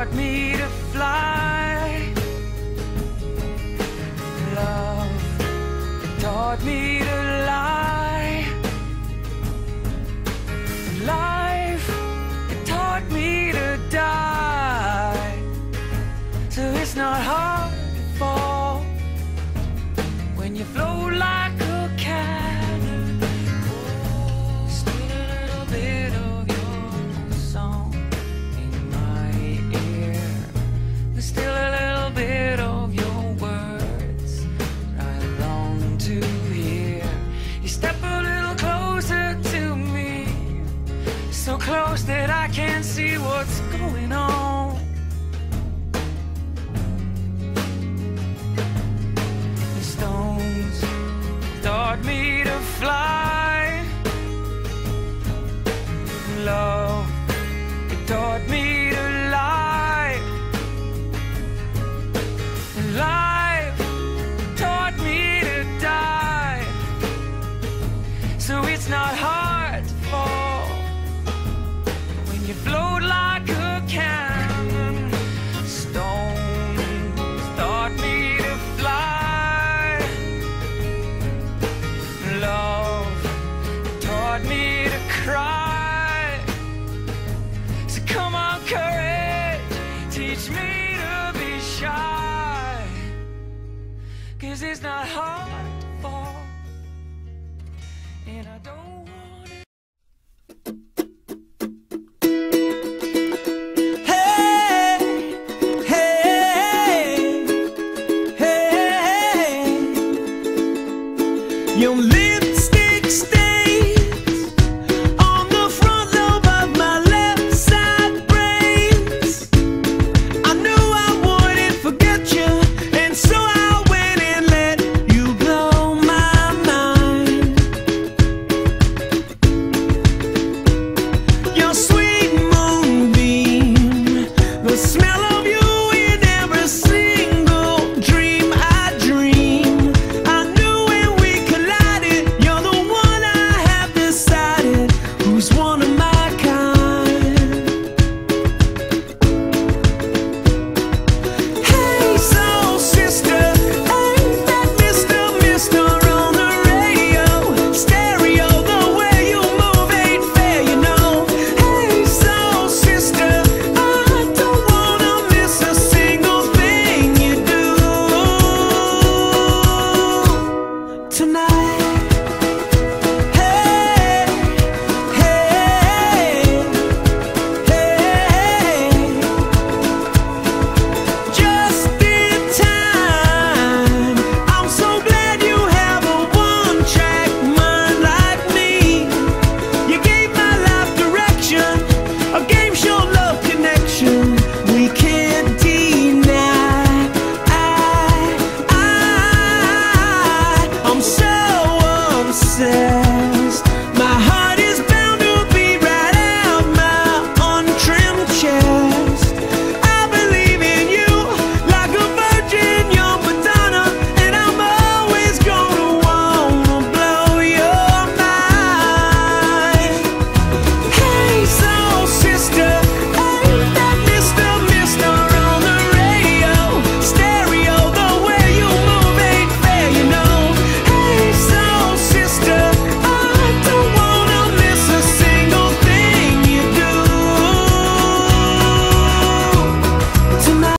taught me to fly. Love, it taught me to lie. Life, it taught me to die. So it's not hard to fall when you float like a cannon. Still a little bit of your song in my ear. There's still a little bit of your words I long to hear. You step a little closer to me, so close that I can't see what's going on. The stones taught me to fly. Love, it taught me to lie. Life taught me to die. So it's not hard to fall when you float like a cannon. Stones taught me to fly. Love taught me to cry. So come on, courage, teach me to be shy. 'Cause it's not hard to fall, and I don't